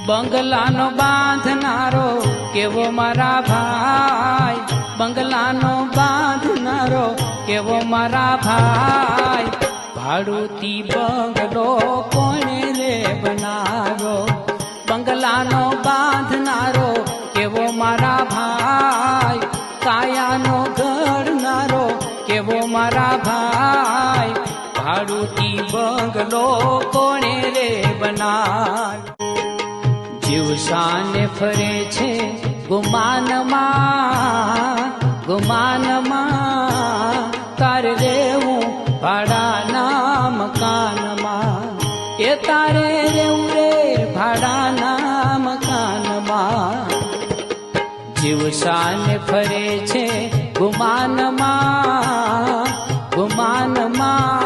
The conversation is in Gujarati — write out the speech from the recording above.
બંગલાનો બાંધનારો કેવો મારા ભાઈ, બંગલાનો બાંધનારો કેવો મારા ભાઈ, ભાડુતી બંગલો કોણે રે બનાવ્યો, બંગલાનો બાંધનારો કેવો મારા ભાઈ, કાયાનો ઘડનારો કેવો મારા ભાઈ, ભાડુતી બંગલો કોણે રે બનાવ્યો। જીવશાને ફરે છે ગુમાનમાં, ગુમાનમાં તારે રેવું ભાડાના મકાનમાં, એ તારે રેવું રે ભાડાના મકાનમાં। જીવશાને ફરે છે ગુમાનમાં, ગુમાનમાં